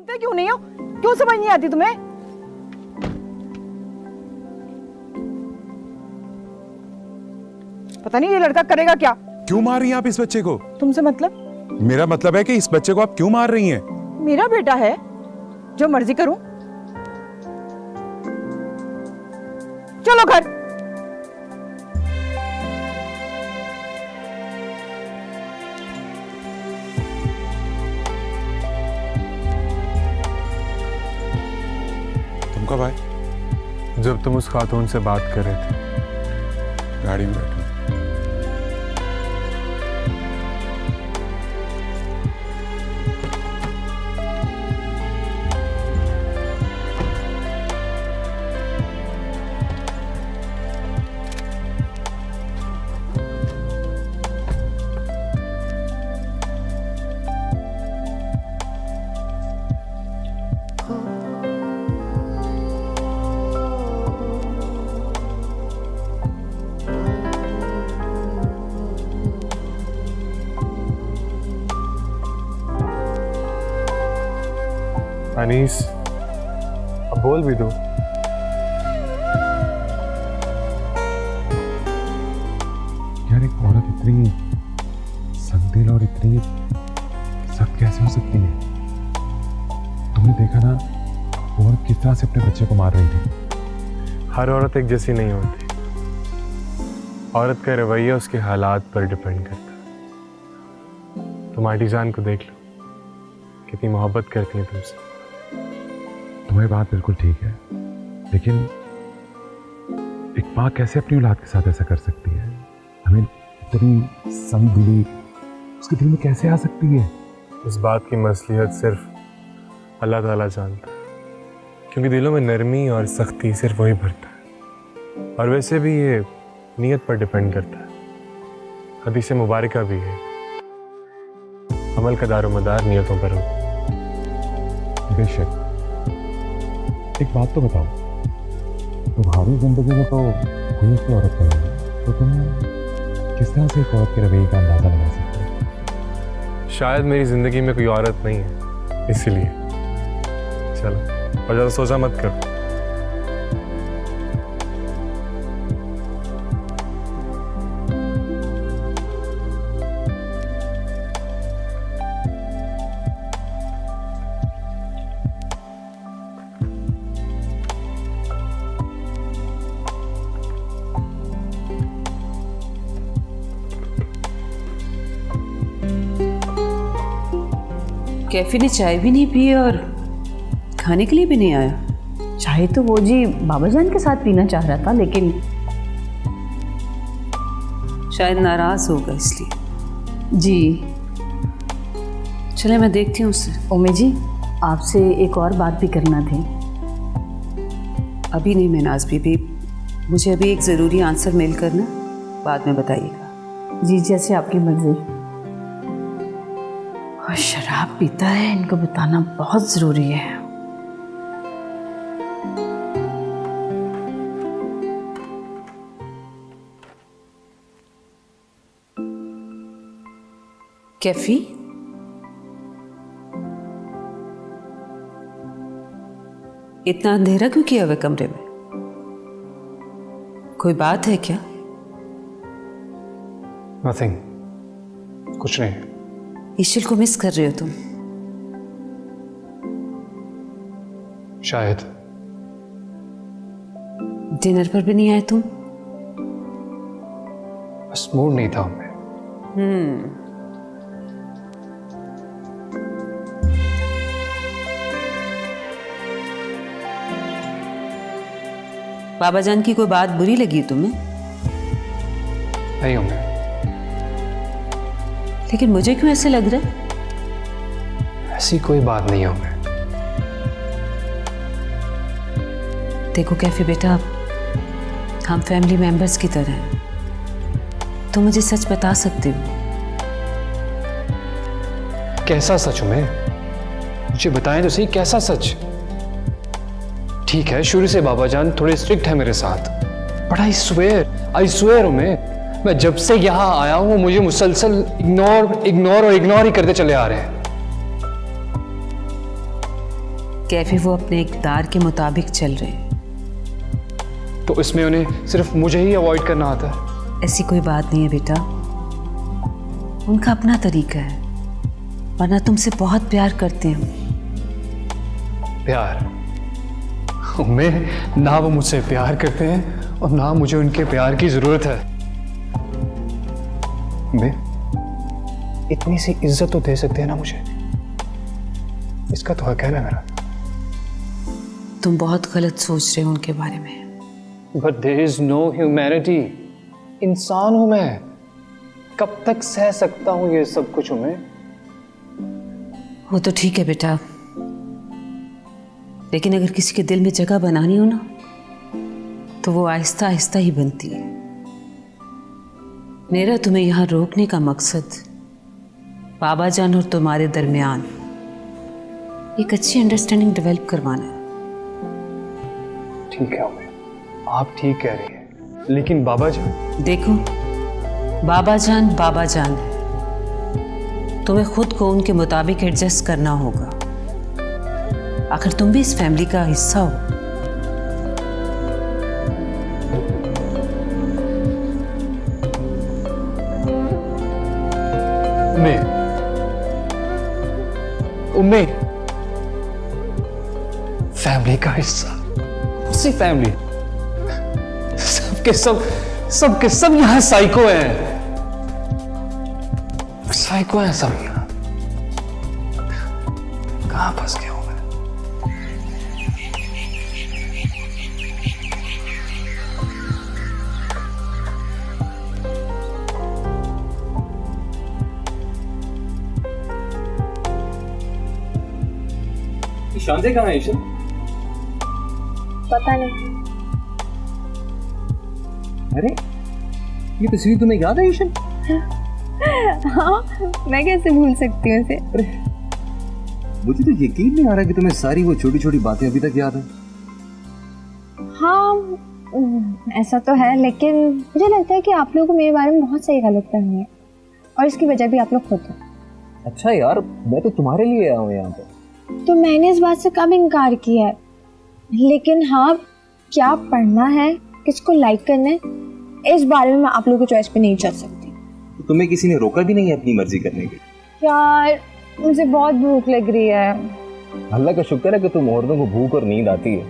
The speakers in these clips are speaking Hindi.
समझते क्यों नहीं हो? क्यों समझ नहीं आती तुम्हें? पता नहीं ये लड़का करेगा क्या। क्यों मार रही हैं आप इस बच्चे को? तुमसे मतलब? मेरा मतलब है कि इस बच्चे को आप क्यों मार रही हैं? मेरा बेटा है, जो मर्जी करूं। चलो घर। तुम कब आए? जब तुम उस खातून से बात कर रहे थे। गाड़ी में बैठो। अनीस, अब बोल भी दो। यार एक औरत इतनी संदिल और इतनी सख्त कैसे हो सकती है? तुमने देखा ना वो औरत किस तरह से अपने बच्चे को मार रही थी। हर औरत एक जैसी नहीं होती। औरत का रवैया उसके हालात पर डिपेंड करता है। तुम आंटी जान को देख लो, कितनी मोहब्बत करती है तुमसे। तुम्हारी बात बिल्कुल ठीक है, लेकिन एक माँ कैसे अपनी औलाद के साथ ऐसा कर सकती है? हमें इतनी संदिली उसके दिल में कैसे आ सकती है? इस बात की मसलियत सिर्फ अल्लाह ताला जानता है, क्योंकि दिलों में नरमी और सख्ती सिर्फ वही भरता है। और वैसे भी ये नीयत पर डिपेंड करता है। हदीस मुबारका भी है, अमल का दारोमदार नियतों पर हो। बेशक। एक बात तो बताओ, तुम्हारी जिंदगी में तो कोई ऐसी औरत नहीं है, तो तुम किस तरह से एक औरत के रवैये का अंदाजा लगा सकते हो? शायद मेरी जिंदगी में कोई औरत नहीं है, इसीलिए। चलो, और ज़्यादा सोचा मत करो। कैफी ने चाय भी नहीं पी और खाने के लिए भी नहीं आया। चाय तो वो जी बाबा जान के साथ पीना चाह रहा था, लेकिन शायद नाराज होगा इसलिए। जी। चले मैं देखती हूँ उससे। ओमे जी, आपसे एक और बात भी करना थी। अभी नहीं महनाज बीबी, मुझे अभी एक ज़रूरी आंसर मेल करना, बाद में बताइएगा। जी, जैसे आपकी मर्जी। और शराब पीता है, इनको बताना बहुत ज़रूरी है। कैफी, इतना अंधेरा क्यों किया हुआ कमरे में? कोई बात है क्या? नथिंग, कुछ नहीं। ईशिल को मिस कर रहे हो तुम? शायद। डिनर पर भी नहीं आए तुम? बस मूड नहीं था हमें। बाबा जान की कोई बात बुरी लगी तुम्हें? नहीं हमें। लेकिन मुझे क्यों ऐसे लग रहा है? ऐसी कोई बात नहीं है हमें। देखो कैफी बेटा, हम फैमिली मेंबर्स की तरह हैं। तुम मुझे सच बता सकते हो। कैसा सच हमें? मुझे बताएं तो सही, कैसा सच? ठीक है, शुरू से बाबा जान थोड़े स्ट्रिक्ट है मेरे साथ, बट आई स्वेयर हमें, मैं जब से यहां आया हूं वो मुझे मुसलसल इग्नोर ही करते चले आ रहे हैं। कैफे वो अपने इक़्तिदार के मुताबिक चल रहे हैं। तो इसमें उन्हें सिर्फ मुझे ही अवॉइड करना आता है? ऐसी कोई बात नहीं है बेटा, उनका अपना तरीका है, वरना तुमसे बहुत प्यार करते हैं। प्यार? उम्मे, ना वो मुझसे प्यार करते हैं और ना मुझे उनके प्यार की जरूरत है। उम्मे, इतनी सी इज्जत तो दे सकते हैं ना मुझे, इसका तो हक है ना मेरा। तुम बहुत गलत सोच रहे हो उनके बारे में। But there is no humanity. इंसान हूं मैं, कब तक सह सकता हूं ये सब कुछ मैं? वो तो ठीक है बेटा, लेकिन अगर किसी के दिल में जगह बनानी हो ना, तो वो आहिस्ता आहिस्ता ही बनती है। मेरा तुम्हें यहाँ रोकने का मकसद बाबा जान और तुम्हारे दरमियान एक अच्छी अंडरस्टैंडिंग डेवलप करवाना है। ठीक है उम्मे, आप ठीक कह रही हैं, लेकिन बाबा जान। देखो, बाबा जान है, तुम्हें खुद को उनके मुताबिक एडजस्ट करना होगा। आखिर तुम भी इस फैमिली का हिस्सा हो। उम्मे, फैमिली का हिस्सा? उसी फैमिली? सबके सब यहां साइको हैं। साइको हैं सब यहां। कहां फंस गया हूं मैं? ईशान से कहाँ है ईशान? पता नहीं। अरे ये तस्वीर तुम्हें याद है ईशान? हाँ, मैं कैसे भूल सकती हूँ उसे। अरे मुझे तो यकीन नहीं आ रहा कि तुम्हें सारी वो छोटी छोटी बातें अभी तक याद है। हाँ, ऐसा तो है, लेकिन मुझे लगता है कि आप लोगों को मेरे बारे में बहुत सही गलतफहमी है, और इसकी वजह भी आप लोग खुद हो। अच्छा यार, मैं तो तुम्हारे लिए आया हूँ यहाँ पे। तो मैंने इस बात से कब इनकार किया है, लेकिन हाँ, क्या पढ़ना है, किसको लाइक करना है, इस बारे में मैं आप लोगों की चॉइस पे नहीं चल सकती। तो तुम्हें किसी ने रोका भी नहीं है अपनी मर्जी करने की? यार, मुझे बहुत भूख लग रही है। अल्लाह का शुक्र है कि तुम औरतों को भूख और नींद आती है,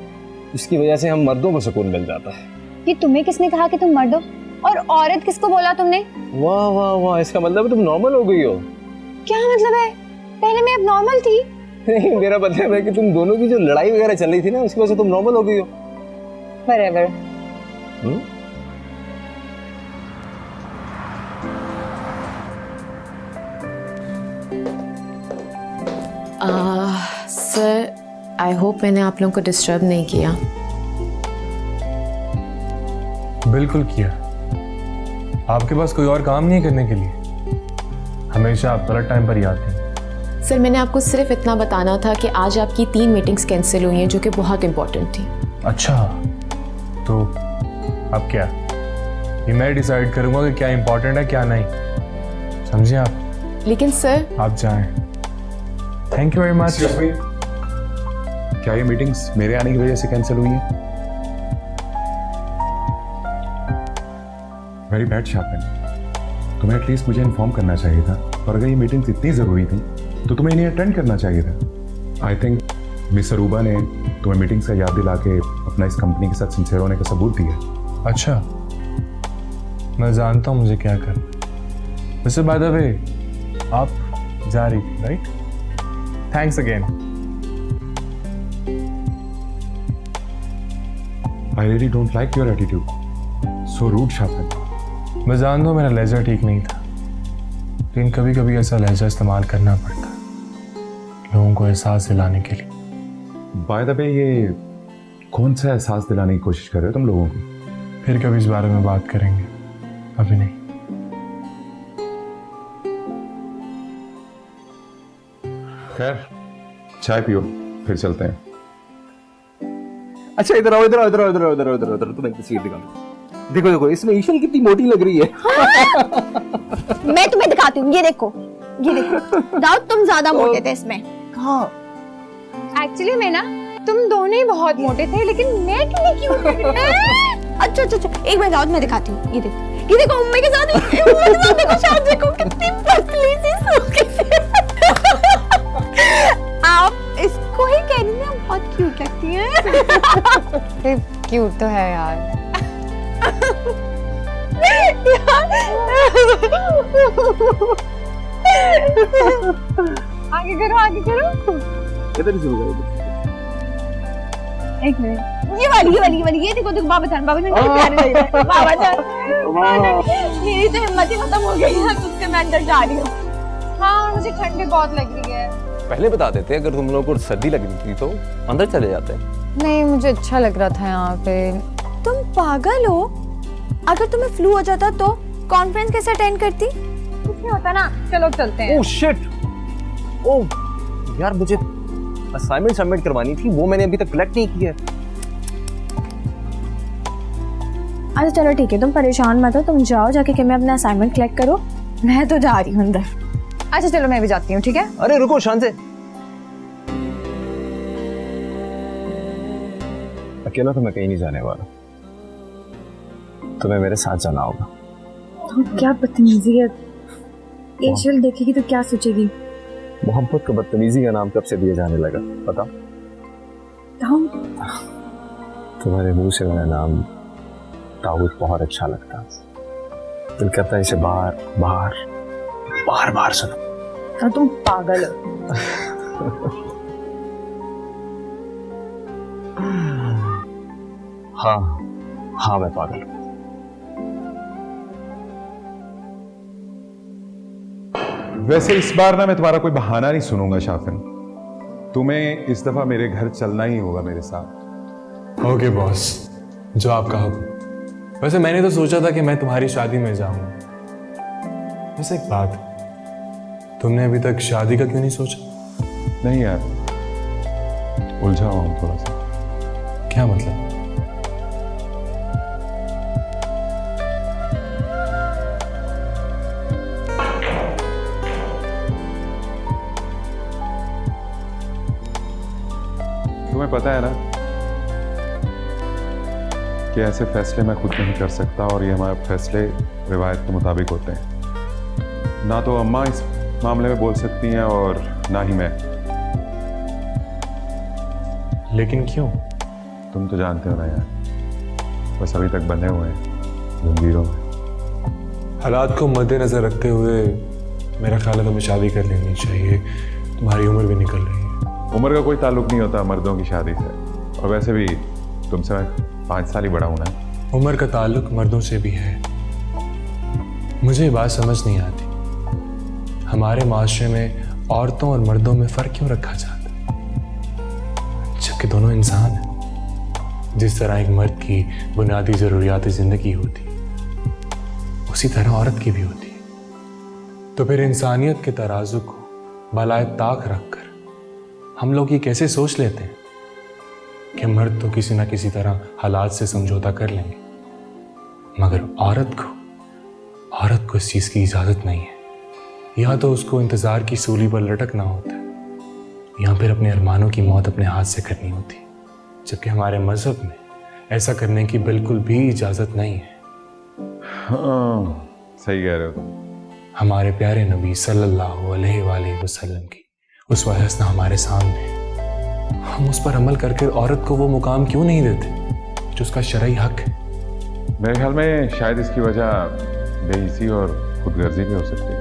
इसकी वजह से हम मर्दों को सुकून मिल जाता है। ये तुम्हें किसने कहा कि तुम मर्द हो, और औरत किसको बोला तुमने? वाह वाह वाह, इसका मतलब है तुम नॉर्मल हो गई हो। क्या मतलब है? पहले मैं अब नॉर्मल थी। नहीं, मेरा मतलब है कि तुम दोनों की जो लड़ाई वगैरह चल रही थी ना, उसकी वजह से तुम नॉर्मल हो गई हो। Whatever. सर, आई होप मैंने आप लोगों को डिस्टर्ब नहीं किया। बिल्कुल किया। आपके पास कोई और काम नहीं है करने के लिए? हमेशा आप गलत टाइम पर ही आते हैं। सर, मैंने आपको सिर्फ इतना बताना था कि आज आपकी 3 मीटिंग्स कैंसिल हुई हैं, जो कि बहुत इंपॉर्टेंट थी। अच्छा, तो अब क्या? ये मैं डिसाइड करूंगा कि क्या इंपॉर्टेंट है क्या नहीं, समझे आप? लेकिन सर, आप जाएं। Thank you very much. क्या ये मीटिंग्स मेरे आने की वजह से कैंसिल हुई है? वेरी बैड शार्पन, तुम्हें एटलीस्ट मुझे इन्फॉर्म करना चाहिए था, और अगर ये मीटिंग्स इतनी ज़रूरी थी तो तुम्हें इन्हें अटेंड करना चाहिए था। आई थिंक मिस अरूबा ने तुम्हें मीटिंग्स का याद दिला के अपना इस कंपनी के साथ सिंसियर होने का सबूत दिया। अच्छा, मैं जानता हूँ मुझे क्या करना। वैसे बाय द वे, आप जा रही थी, right? Thanks again. I really don't like your attitude, so rude sharpen. मैं जानता हूँ मेरा लहजा ठीक नहीं था, लेकिन कभी कभी ऐसा लहजा इस्तेमाल करना पड़ता है लोगों को एहसास दिलाने के लिए। बाय द वे, ये कौन सा एहसास दिलाने की कोशिश कर रहे हो तुम लोगों को? फिर कभी इस बारे में बात करेंगे, अभी नहीं। खैर, चाय पियो, फिर चलते हैं। अच्छा, इधर आओ, इधर आओ, इधर आओ, इधर आओ, इधर आओ, इधर आओ, इधर तुम्हें तस्वीर दिखाऊं। देखो देखो, इसमें ईशल कितनी मोटी लग रही है। मैं तुम्हें दिखाती हूँ, ये देखो, ये देखो। दाऊद, तुम ज्यादा मोटे थे इसमें। हाँ, एक्चुअली मैं ना तुम दोनों ही बहुत मोटे थे, लेकिन मैं कितनी क्यूट अच्छा अच्छा अच्छा, एक मिनट आओ, मैं दिखाती हूँ। ये देखो मम्मी के साथ देखो, शायद देखो कितनी पतली सी सूखी सी। आप इसको ही कह रही हैं, बहुत क्यूट लगती हैं। क्यूट तो है यार। आगे करो, आगे करो। इधर ही शुरू करो। एक मिनट, ये वाली ये देखो बाबा जान कितने प्यारे लग रहे हैं। बाबा जान मेरी तो हिम्मत ही खत्म हो गई है, तुझसे मैं अंदर जा रही हूँ। हाँ, और मुझे ठंड भी बहुत लग रही है। पहले बता देते, अगर तुम लोगों को सर्दी लग रही थी तो अंदर चले जाते। नहीं, मुझे अच्छा लग रहा था यहाँ पे। तुम पागल हो? अगर तुम्हें फ्लू हो जाता तो कॉन्फ्रेंस कैसे अटेंड करती? कुछ नहीं होता ना, चलो चलते हैं। ओह शिट, ओह यार, मुझे असाइनमेंट सबमिट करवानी थी, वो मैंने अभी तक कलेक्ट नहीं की है। अच्छा चलो ठीक है, तुम परेशान मत हो, तुम जाओ जाके कि मैं अपना असाइनमेंट कलेक्ट करो, मैं तो जा रही हूँ अंदर। अच्छा चलो, मैं भी जाती हूँ, ठीक है? अरे रुको, शांत से। अकेला तो मैं कहीं नहीं जाने वाला, तुम्हें मेरे साथ जाना होगा। तो क्या बदतमीजी है, एशियल देखेगी तो क्या सोचेगी? मोहब्बत को बदतमीजी का नाम कब से दिया जाने लगा पता? तुम्हारे मुंह से मेरा नाम ताऊद बहुत अच्छा लगता, दिल करता है इसे बार बार बार बार सुनो। तो तुम पागल हो। हाँ हाँ, मैं पागल हूँ। वैसे इस बार ना मैं तुम्हारा कोई बहाना नहीं सुनूंगा शाफिन, तुम्हें इस दफा मेरे घर चलना ही होगा मेरे साथ। ओके बॉस, जो आपका हुक्म। वैसे मैंने तो सोचा था कि मैं तुम्हारी शादी में जाऊंगा। वैसे एक बात, तुमने अभी तक शादी का क्यों नहीं सोचा? नहीं यार, उलझा हुआ हूं थोड़ा सा। क्या मतलब? तुम्हें पता है ना कि ऐसे फैसले मैं खुद नहीं कर सकता, और ये हमारे फैसले रिवायत के मुताबिक होते हैं। ना तो अम्मा इस मामले में बोल सकती हैं और ना ही मैं। लेकिन क्यों? तुम तो जानते हो ना यार, बस अभी तक बंधे हुए हैं जंजीरों में। हालात को मद्देनजर रखते हुए मेरा ख्याल है तुम्हें शादी कर लेनी चाहिए, तुम्हारी उम्र भी निकल रही है। उम्र का कोई ताल्लुक नहीं होता मर्दों की शादी से, और वैसे भी तुमसे मैं 5 साल ही बड़ा हूं ना। उम्र का ताल्लुक मर्दों से भी है। मुझे ये बात समझ नहीं आती, हमारे माशरे में औरतों और मर्दों में फ़र्क क्यों रखा जाता है, जबकि दोनों इंसान हैं। जिस तरह एक मर्द की बुनियादी ज़रूरियात ज़िंदगी होती, उसी तरह औरत की भी होती। तो फिर इंसानियत के तराजू को बालाए ताक रखकर हम लोग ये कैसे सोच लेते हैं कि मर्द तो किसी ना किसी तरह हालात से समझौता कर लेंगे, मगर औरत को इस चीज़ की इजाज़त नहीं है। या तो उसको इंतज़ार की सूली पर लटकना होता है, या फिर अपने अरमानों की मौत अपने हाथ से करनी होती है, जबकि हमारे मज़हब में ऐसा करने की बिल्कुल भी इजाज़त नहीं है। हाँ, सही कह रहे हो तुम। हमारे प्यारे नबी सल्लल्लाहु अलैहि वसल्लम की उसवा हसना हमारे सामने है। हम उस पर अमल करके औरत को वो मुकाम क्यों नहीं देते जो उसका शरई हक है? मेरे ख्याल में शायद इसकी वजह बेइज्जती और खुदगर्जी भी हो सकती है।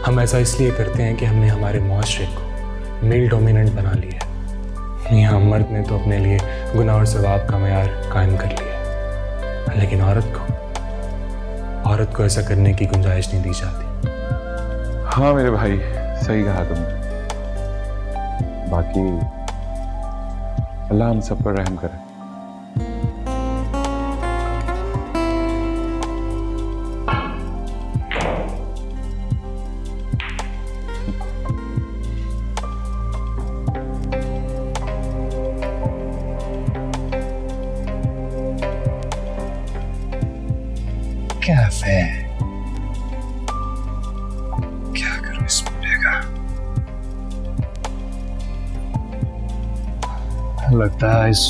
हम ऐसा इसलिए करते हैं कि हमने हमारे मुआशरे को मेल डोमिनेंट बना लिया है। यहाँ मर्द ने तो अपने लिए गुनाह और सवाब का मयार कायम कर लिया, लेकिन औरत को ऐसा करने की गुंजाइश नहीं दी जाती। हाँ मेरे भाई, सही कहा तुमने। बाकी अल्लाह हम सब पर रहम करे। कैफे, क्या करूं इस बूढ़े का? लगता है इस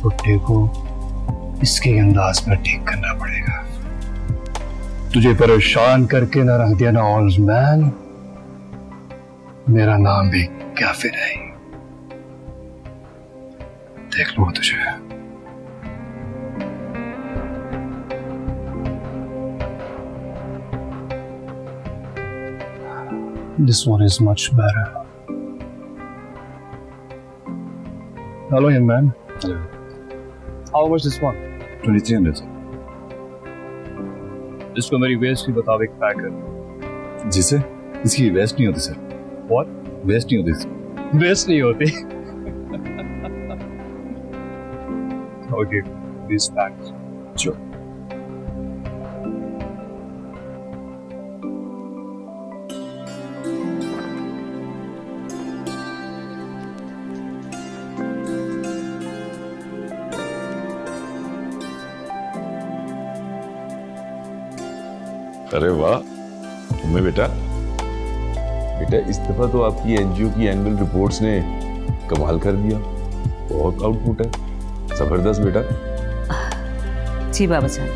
बुट्टे को इसके अंदाज पर ठीक करना पड़ेगा। तुझे परेशान करके ना रख दिया ना ऑल्समैन, मेरा नाम भी काफिर है। देख लो तुझे। This one is much better. Hello, young man. Hello. How much this one? 2300 इसको मेरी वेस्ट के मुताबिक पैक कर। जी सर, इसकी वेस्ट नहीं होती सर। What? वेस्ट नहीं होती सर। वेस्ट नहीं होती। Okay, these packs. Sure. अरे वाह तुम्हें बेटा इस दफा तो आपकी एनजीओ की एनुअल रिपोर्ट्स ने कमाल कर दिया। बहुत आउटपुट है, जबरदस्त बेटा। जी बाबा जान,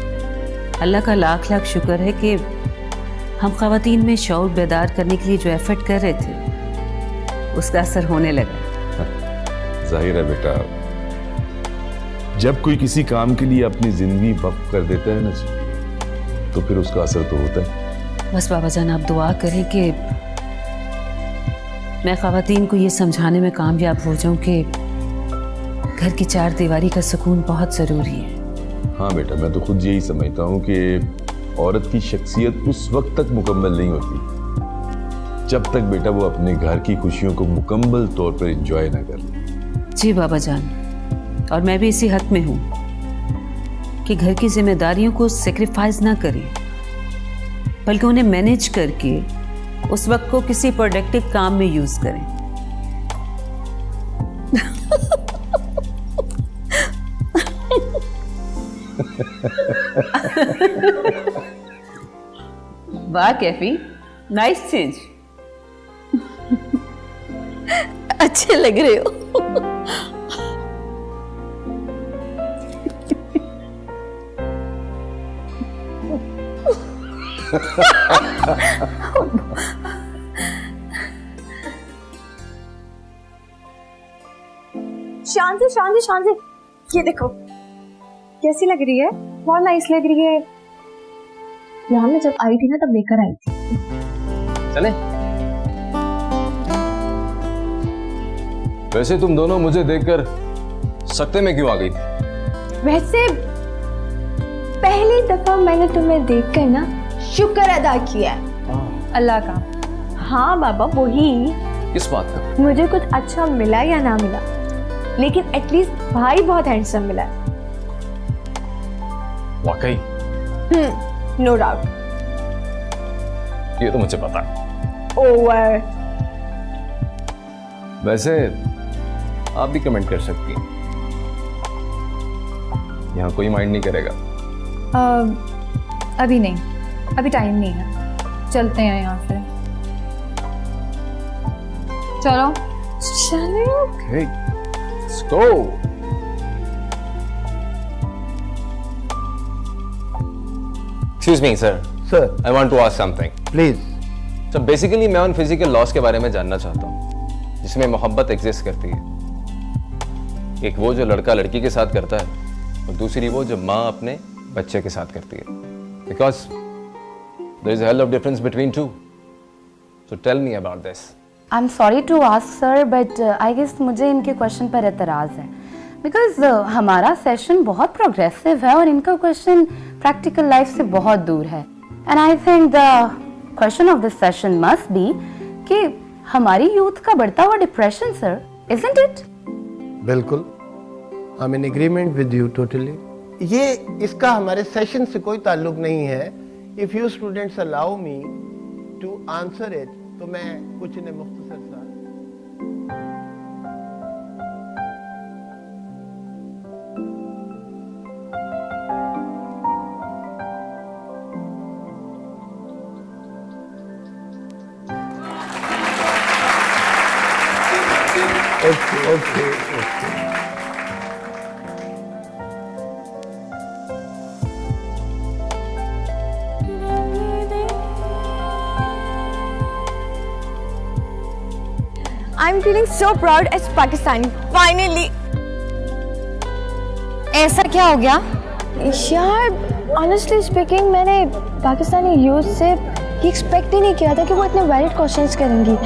अल्लाह का लाख लाख शुक्र है कि हम ख़वातीन में शऊर बेदार करने के लिए जो एफर्ट कर रहे थे उसका असर होने लगा। जाहिर है बेटा, जब कोई किसी काम के लिए अपनी जिंदगी वक्फ कर देता है ना जी, तो फिर उसका असर तो होता है। बस बाबा जान आप दुआ करें कि मैं ख़वातीन को ये समझाने में कामयाब हो जाऊं कि घर की चार दीवारी का सुकून बहुत ज़रूरी है। हाँ बेटा, मैं तो खुद यही समझता हूँ कि औरत की शख्सियत उस वक्त तक मुकम्मल नहीं होती जब तक बेटा वो अपने घर की खुशियों को मुकम्मल तौर पर एंजॉय ना कर ले। जी बाबा जान, और मैं भी इसी हक में हूँ कि घर की जिम्मेदारियों को सेक्रीफाइस ना करें, बल्कि उन्हें मैनेज करके उस वक्त को किसी प्रोडक्टिव काम में यूज करें। वाह कैफी, नाइस चेंज। अच्छे लग रहे हो। शांति शांति शांति, ये देखो कैसी लग रही है, बहुत नाइस लग रही है। यहाँ मैं जब आई थी ना तब लेकर आई थी। चले। वैसे तुम दोनों मुझे देखकर सकते में क्यों आ गई थी? वैसे पहली दफा मैंने तुम्हें देखकर ना शुक्र अदा किया है अल्लाह का। हाँ बाबा, वही। किस बात का? मुझे कुछ अच्छा मिला या ना मिला, लेकिन एटलीस्ट भाई बहुत हैंडसम मिला है। वाकई? No doubt. ये तो मुझे पता है। ओवर। वैसे आप भी कमेंट कर सकती हैं, यहाँ कोई माइंड नहीं करेगा। अभी नहीं, अभी टाइम नहीं है, चलते हैं यहाँ से। चलो चलो। Okay, let's go. Excuse me, sir. Sir, I want to ask something. please. So basically मैं उन फिजिकल लॉस के बारे में जानना चाहता हूँ जिसमें मोहब्बत एग्जिस्ट करती है। एक वो जो लड़का लड़की के साथ करता है, और दूसरी वो जो माँ अपने बच्चे के साथ करती है। Because there is a hell of difference between two. So tell me about this. I'm sorry to ask sir, but I guess मुझे इनके क्वेश्चन पर एतराज़ है, बिकॉज हमारा सेशन बहुत प्रोग्रेसिव है और इनका क्वेश्चन प्रैक्टिकल लाइफ से बहुत दूर है। And I think the question of this session must be कि हमारी यूथ का बढ़ता हुआ डिप्रेशन सर, isn't it? बिल्कुल, I'm in agreement with you totally. ये इसका हमारे सेशन से कोई ताल्लुक नहीं है। If you students allow me to answer it, तो मैं कुछ इन्हें मुख्तसर सा Okay. I'm feeling so proud as Pakistani. Finally. ऐसा क्या हो गया? यार, honestly speaking, मैंने पाकिस्तानी यूथ से ये एक्सपेक्ट ही नहीं किया था कि वो इतने वैलिड क्वेश्चंस करेंगी.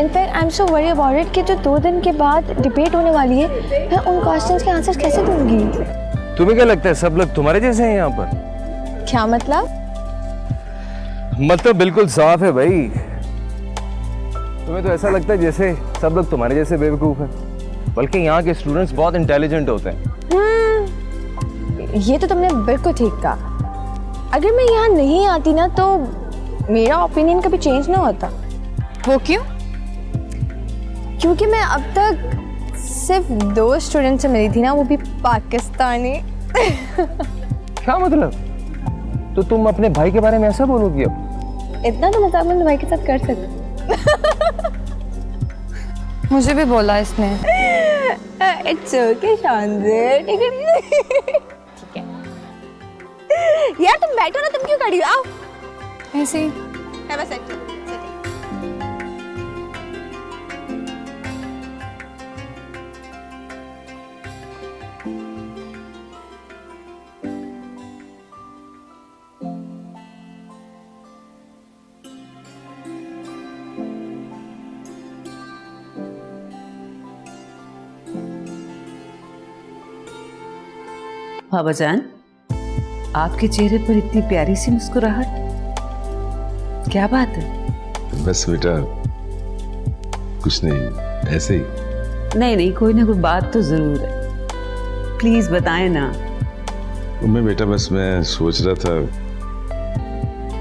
In fact I am so worry about it कि जो 2 दिन के बाद डिबेट होने वाली है, मैं उन क्वेश्चंस के आंसर्स कैसे दूंगी? तुम्हें क्या लगता है सब लोग तुम्हारे जैसे हैं यहाँ पर? क्या मतलब? मतलब बिल्कुल साफ है भाई. तुम्हें तो ऐसा लगता है जैसे सब लोग तुम्हारे जैसे बेवकूफ हैं, बल्कि यहाँ के स्टूडेंट्स बहुत इंटेलिजेंट होते हैं. ये तो तुमने बिल्कुल ठीक कहा. अगर मैं यहाँ नहीं आती ना तो मेरा ओपिनियन कभी चेंज ना होता. वो क्यों? क्योंकि मैं अब तक सिर्फ 2 स्टूडेंट से मिली थी ना, वो भी पाकिस्तानी. क्या मतलब? तो तुम अपने भाई के बारे में ऐसा बोलोगी अब? इतना तो मजाक मैं भाई के साथ कर सकती. मुझे भी बोला इसने. इट्स ओके शानदार. ठीक है. ठीक है यार, तुम बैठो ना, तुम क्यों खड़ी हो? आओ. ऐसे ही. है बस ऐसे. बाबा जान, आपके चेहरे पर इतनी प्यारी सी मुस्कुराहट, क्या बात है? बस बेटा कुछ नहीं, ऐसे ही. नहीं नहीं, कोई ना कोई बात तो जरूर है. प्लीज बताएं ना. मैं बेटा बस मैं सोच रहा था,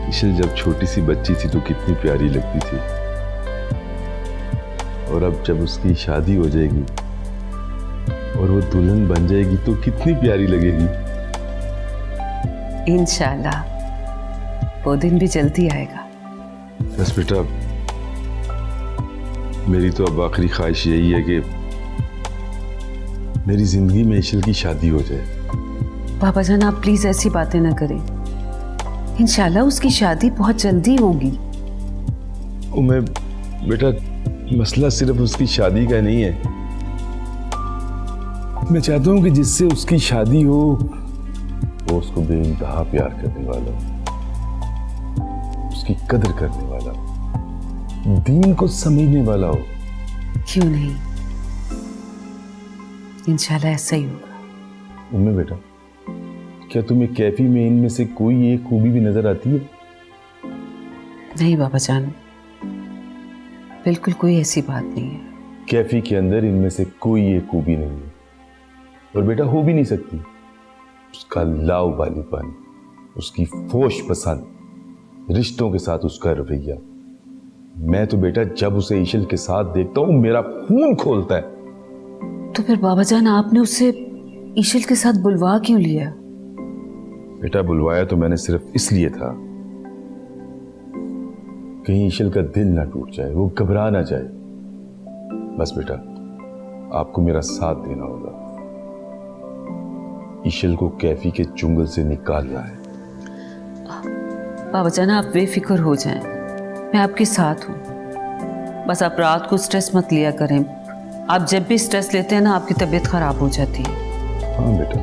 ईशल जब छोटी सी बच्ची थी तो कितनी प्यारी लगती थी, और अब जब उसकी शादी हो जाएगी और वो दुल्हन बन जाएगी तो कितनी प्यारी लगेगी. इंशाल्लाह वो दिन भी जल्दी आएगा. बस बेटा मेरी तो अब आखिरी ख्वाहिश यही है कि मेरी जिंदगी में ईशल की शादी हो जाए. बाबा जान, आप प्लीज ऐसी बातें ना करें. इंशाल्लाह उसकी शादी बहुत जल्दी होगी. मैं बेटा मसला सिर्फ उसकी शादी का नहीं है. मैं चाहता हूं कि जिससे उसकी शादी हो वो उसको बेइंतहा प्यार करने वाला हो, उसकी कदर करने वाला हो, दीन को समझने वाला हो. क्यों नहीं, इंशाल्लाह ऐसा ही होगा. उम्मे बेटा, क्या तुम्हें कैफी में इनमें से कोई एक खूबी भी नजर आती है? नहीं बाबा जान, बिल्कुल कोई ऐसी बात नहीं है. कैफी के अंदर इनमें से कोई एक खूबी नहीं है, और बेटा हो भी नहीं सकती. उसका लाउबालीपन, उसकी फोश पसंद, रिश्तों के साथ उसका रवैया. मैं तो बेटा जब उसे ईशल के साथ देखता हूं मेरा खून खोलता है. तो फिर बाबा जान आपने उसे ईशल के साथ बुलवा क्यों लिया? बेटा बुलवाया तो मैंने सिर्फ इसलिए था कहीं ईशल का दिल ना टूट जाए, वो घबरा ना जाए. बस बेटा आपको मेरा साथ देना होगा. ईशल को कैफी के चुंगल से निकालना है. बाबा जान आप बेफिक्र हो जाएं, मैं आपके साथ हूँ. बस आप रात को स्ट्रेस मत लिया करें. आप जब भी स्ट्रेस लेते हैं ना आपकी तबीयत खराब हो जाती है. हाँ बेटा,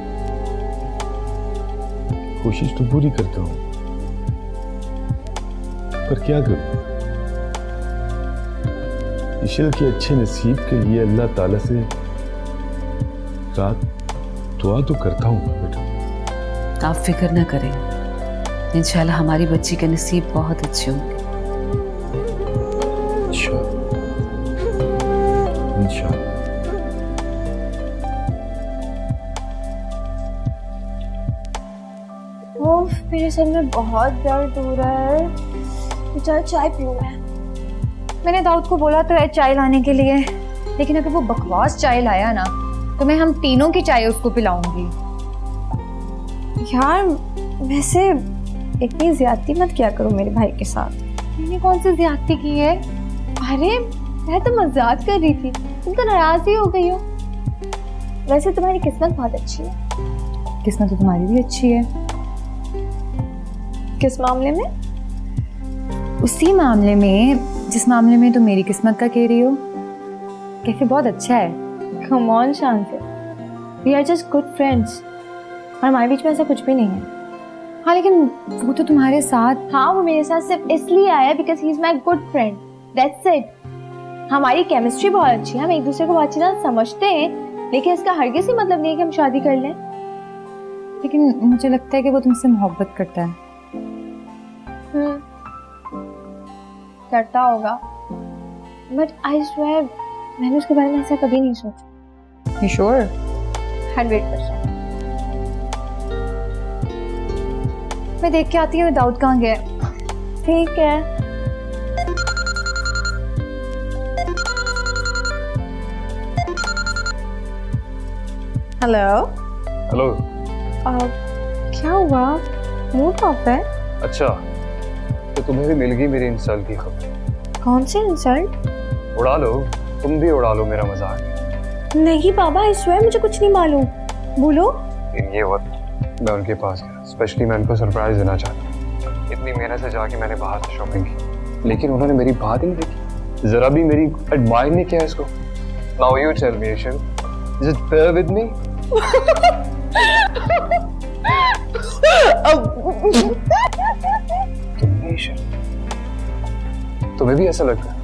कोशिश तो पूरी करता हूँ, पर क्या करूं? ईशल के अच्छे नसीब के लिए अल्लाह ताला से रात दुआ तो करता हूँ बेटा. आप फिक्र ना करें, इंशाल्लाह हमारी बच्ची के नसीब बहुत अच्छे होंगे. इंशाल्लाह. ओह, मेरे सर में बहुत दर्द हो रहा है. चल चाय पीऊं मैं. मैंने दाऊद को बोला तो है चाय लाने के लिए, लेकिन अगर वो बकवास चाय लाया ना तो मैं हम तीनों की चाय उसको पिलाऊंगी. यार वैसे इतनी ज्यादती मत किया करो मेरे भाई के साथ. मैंने कौन सी ज्यादती की है? अरे मैं तो मजाक कर रही थी, तुम तो नाराज ही हो गई हो. वैसे तुम्हारी किस्मत बहुत अच्छी है. किस्मत तो तुम्हारी भी अच्छी है. किस मामले में? उसी मामले में जिस मामले में तुम मेरी किस्मत का कह रही हो. कैफे बहुत अच्छा है। Come on Shant, we are just good friends और हमारे बीच में ऐसा कुछ भी नहीं है। हाँ लेकिन वो तो तुम्हारे साथ, हाँ वो मेरे साथ सिर्फ इसलिए आया because he is my good friend, that's it. हमारी केमिस्ट्री बहुत अच्छी है, हम एक दूसरे को बहुत अच्छी तरह समझते हैं, लेकिन इसका हरगिज़ ही मतलब नहीं है कि हम शादी कर लें। लेकिन मुझे लगता है कि वो तुमसे मोहब्बत करता है। करता होगा, बट आई स्वेयर मैंने उसके बारे में ऐसा कभी नहीं सोचा। You sure? 100%। मैं देख के आती हूँ दाऊद कहाँ गया। ठीक है। हेलो। हेलो। क्या हुआ? मूड ऑफ है? अच्छा, तो तुम्हें भी मिल गई मेरी इंसल्ट की खबर। कौन सी इंसल्ट? उड़ा लो, तुम भी उड़ा लो मेरा मजाक। नहीं बाबा, इस वे मुझे कुछ नहीं मालूम, बोलो। ये वक्त मैं उनके पास गया, स्पेशली मैं उनको सरप्राइज देना चाहता। इतनी मेहनत से जाके मैंने बाहर से शॉपिंग की, लेकिन उन्होंने मेरी बात ही नहीं देखी, जरा भी मेरी एडमायर नहीं किया इसको। Now you tell me Ishal, is it fair with me? तुम्हें भी ऐसा लगता है?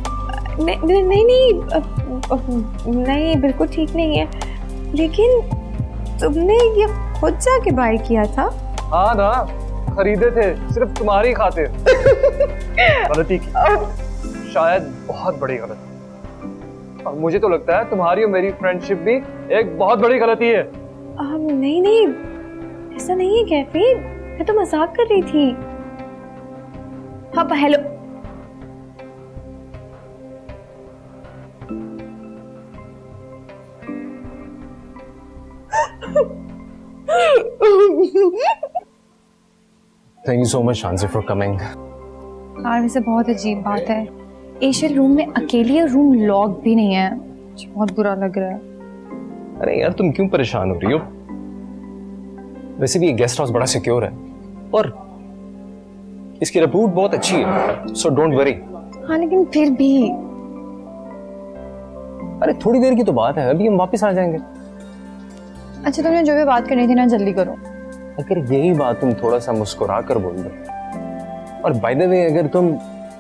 नहीं नहीं, बिल्कुल ठीक नहीं है, लेकिन तुमने ये खुद जाके बाय किया था? हाँ ना, खरीदे थे सिर्फ तुम्हारी खातिर। गलती की, शायद बहुत बड़ी गलती, और मुझे तो लगता है तुम्हारी और मेरी फ्रेंडशिप भी एक बहुत बड़ी गलती है। नहीं, ऐसा नहीं है कैफी, मैं तो मजाक कर रही थी। हाँ hello. Thank you so much शांसी फॉर कमिंग। यार वैसे बहुत अजीब बात है, एशियल रूम में अकेली है, रूम लॉक भी नहीं है, मुझे बहुत बुरा लग रहा है। अरे यार तुम क्यों परेशान हो रही हो? वैसे भी ये गेस्ट हाउस बड़ा सिक्योर है और इसकी रिपोर्ट बहुत अच्छी है, सो डोंट वरी। हाँ लेकिन फिर भी। अरे थोड़ी देर की तो बात है, अभी हम वापस आ जाएंगे। अच्छा तुमने जो भी बात करनी थी ना, जल्दी करो। अगर यही बात तुम थोड़ा सा मुस्कुरा कर बोल दो, और बाय द वे अगर तुम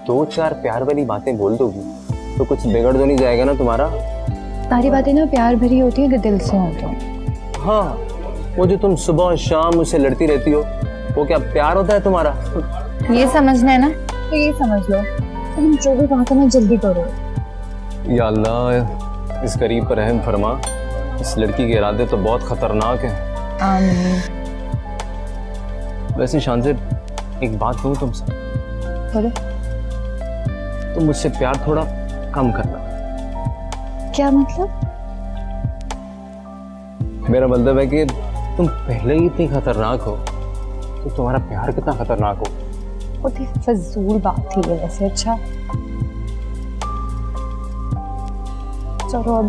2-4 प्यार वाली बातें बोल दोगी तो कुछ बिगड़ तो नहीं जाएगा ना तुम्हारा? सारी बातें ना प्यार भरी होती है कि दिल से होती है। हाँ, वो जो तुम सुबह और शाम मुझसे लड़ती रहती हो, वो क्या प्यार होता है तुम्हारा? ये समझना है ना, तो ये समझ लो। तुम जो भी बात है ना, जल्दी करो। या अल्लाह, इस गरीब पर रहम फरमा, इस लड़की के इरादे तो बहुत खतरनाक हैं। आमीन। वैसे शान से एक बात कहूँ तुमसे? बोलो। तुम मुझसे प्यार थोड़ा कम करना। क्या मतलब? मेरा मतलब है कि तुम पहले ही इतनी खतरनाक हो तो तुम्हारा प्यार कितना खतरनाक हो। बहुत ही फजूल बात थी ये वैसे। अच्छा चलो अब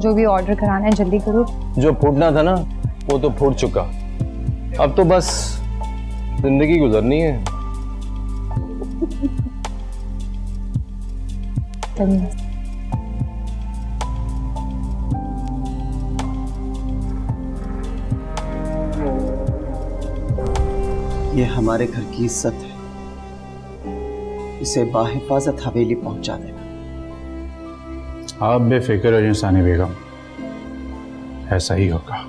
जो भी ऑर्डर कराना है जल्दी करो। जो फूटना था ना वो तो फूट चुका, अब तो बस जिंदगी गुजरनी है। ये हमारे घर की इज्जत है, इसे बाहिफाजत हवेली पहुंचा देना। आप बेफिक्र हो इंसानी बेगम, ऐसा ही होगा।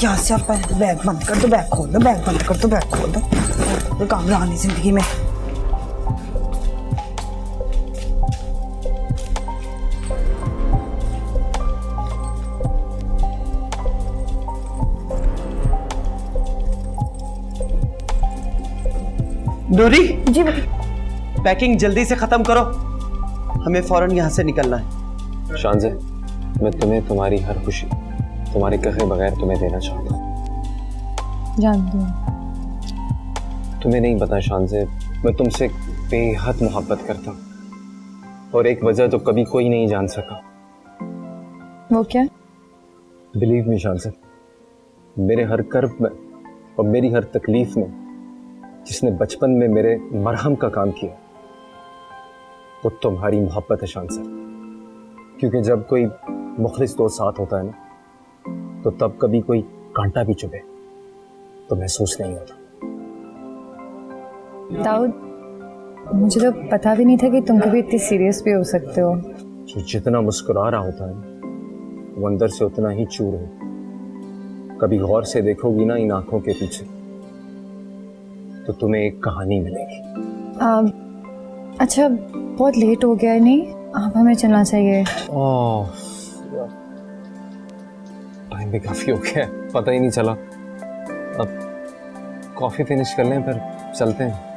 क्या से आप बैग बंद कर दो, बैग खोल दो, बैग बंद कर दो, बैग खोल दो, कोई काम रहा नहीं जिंदगी में। डोरी जी पैकिंग जल्दी से खत्म करो, हमें फौरन यहाँ से निकलना है। शानज़े, मैं तुम्हें तुम्हारी हर खुशी तुम्हारे कहे बगैर तुम्हें देना चाहता हूँ। जानती हूँ। तुम्हें नहीं पता शानज़े, मैं तुमसे बेहद मोहब्बत करता हूँ, और एक वजह तो कभी कोई नहीं जान सका। वो क्या? बिलीव मी शानज़े, मेरे हर कर्ब में और मेरी हर तकलीफ में जिसने बचपन में मेरे मरहम का काम किया वो तुम्हारी मोहब्बत है शानज़े। क्योंकि जब कोई मुखलिस दोस्त साथ होता है ना, तो तब कभी कोई कांटा भी चुभे तो महसूस नहीं होता। दाऊद, मुझे तो पता भी नहीं था कि तुम कभी इतनी सीरियस भी हो सकते हो। जो जितना मुस्कुरा रहा होता है वो अंदर से उतना ही चूर है। कभी गौर से देखोगी ना इन आंखों के पीछे तो तुम्हें एक कहानी मिलेगी। अच्छा, बहुत लेट हो गया है, नहीं अब हमें चलना चाहिए। टाइम भी काफी हो गया है, पता ही नहीं चला। अब कॉफी फिनिश कर लें फिर चलते हैं।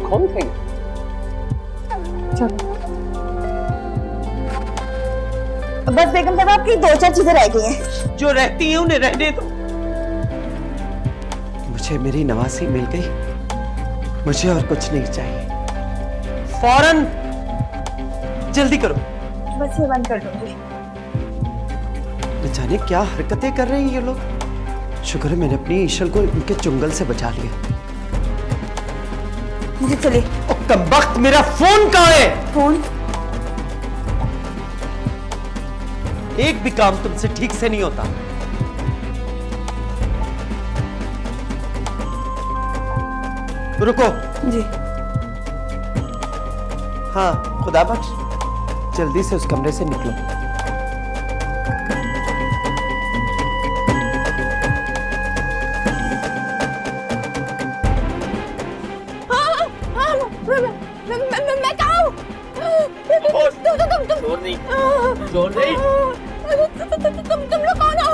कौन थे? बस बेगम साहब, आपकी 2-4 चीजें रह गई हैं। जो रहती हैं उन्हें रहने दो। मुझे मेरी नवासी मिल गई, मुझे और कुछ नहीं चाहिए। फौरन जल्दी करो। बस ये बंद कर दो जी। न जाने क्या हरकतें कर रहे हैं ये लोग। शुक्र है मैंने अपनी ईशल को इनके चुंगल से बचा लिया। मुझे चलिए। कमबख्त, मेरा फोन कहाँ है? फोन? एक भी काम तुमसे ठीक से नहीं होता। रुको जी। हाँ, खुदा बख्श, जल्दी से उस कमरे से निकलो। मैं कहाँ हूँ? तुम लोग कौन हो?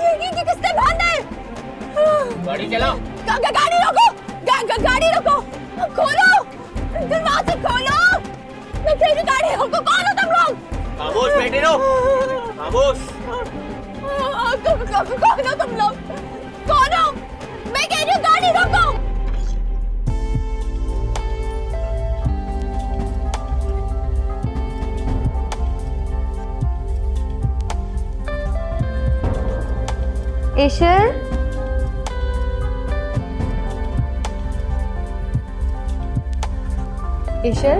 ये किसने बांधा है? गाड़ी चलाओ। गाड़ी रोको, गाड़ी रोको, खोलो, दरवाजे खोलो। मैं कह रही गाड़ी रोको। कौन हो तुम लोग? खामोश बैठे रहो, खामोश। कौन हो तुम लोग? कौन हो? मैं कह रही हूँ गाड़ी रोको। ईशल, ईशल,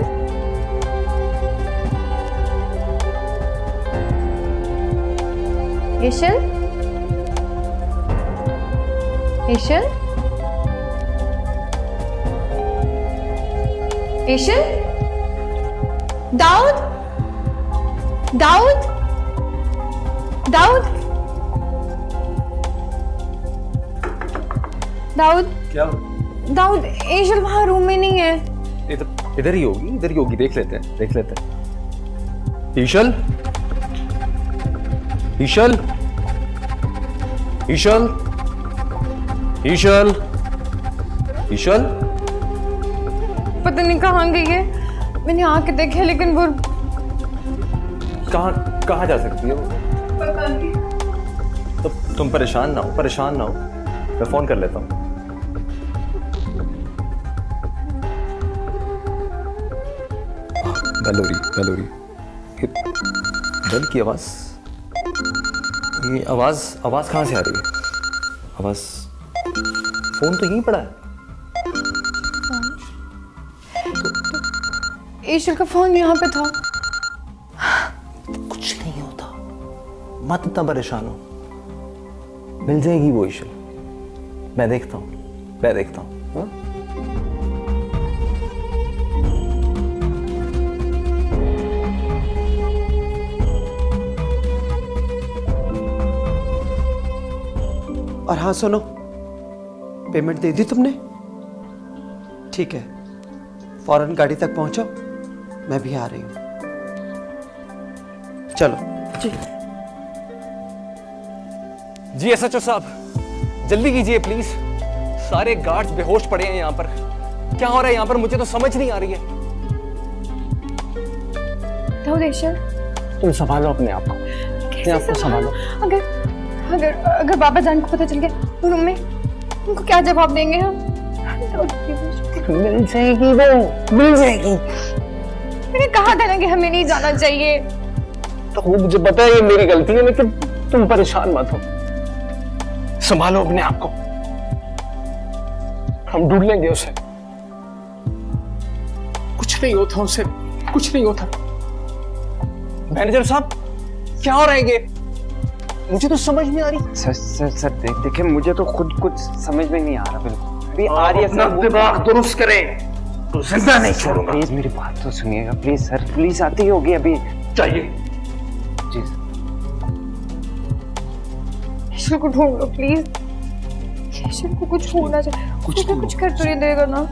ईशल, ईशल, ईशल, दाऊद, दाऊद, दाऊद, दाऊद, क्या? दाऊद, ईशल वहाँ रूम में नहीं है। इधर ही होगी, देख लेते हैं। ईशल, ईशल, ईशल, ईशल, ईशल, पता नहीं कहाँ गई है। मैंने आके देखे लेकिन वो कहाँ जा सकती है वो? तो तुम परेशान ना हो, मैं फोन कर लेता हूँ। बेल हो रही। बेल की आवाज, ये आवाज कहाँ से आ रही है? फोन तो यहीं पड़ा है। ईशल का फोन यहाँ पे था। कुछ नहीं होता, मत इतना परेशान हो, मिल जाएगी वो इशल। मैं देखता हूँ, हाँ? और हाँ सुनो, पेमेंट दे दी तुमने? ठीक है, फौरन गाड़ी तक पहुंचो, मैं भी आ रही हूँ। चलो जी एसएचओ साहब, जल्दी कीजिए प्लीज। सारे गार्ड्स बेहोश पड़े हैं यहाँ पर। क्या हो रहा है यहाँ पर, मुझे तो समझ नहीं आ रही है। तुम संभालो अपने आप को, अपने आप को संभालो। अगर बाबा जान को पता चल गया रूम में, उनको क्या जवाब देंगे हम? मिल जाएगी वो, मिल जाएगी। मैंने कहा था ना कि हमें नहीं जाना चाहिए। तो मुझे पता है ये मेरी गलती है, लेकिन तुम परेशान मत हो, संभालो अपने आप को। हम ढूंढ लेंगे उसे, कुछ नहीं होता उसे, कुछ नहीं होता। मैनेजर साहब, क्या हो रहा है ये? मुझे तो समझ नहीं आ रही। सर देखिए, मुझे तो खुद कुछ समझ में नहीं आ रहा। बिल्कुल अभी आर्य सर दिमाग दुरुस्त करें तो जिंदा नहीं छोड़ूंगा। प्लीज मेरी बात तो सुनिएगा प्लीज सर, पुलिस आती होगी अभी। चाहिए जी ईश्वर को ढूंढ लो प्लीज, ईश्वर को कुछ होना चाहिए, कुछ कर तो नहीं देगा ना।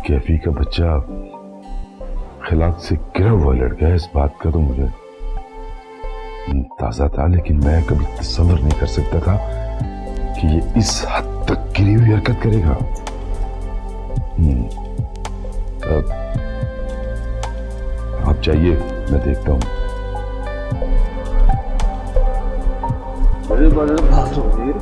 कैफी का बच्चा खिलाफ से गिरा हुआ लड़का है, इस बात का तो मुझे ताजा था, लेकिन मैं कभी तसव्वुर नहीं कर सकता था कि ये इस हद तक गिरी हुई हरकत करेगा। आप जाइए, मैं देखता हूं। बड़े बात हो गई।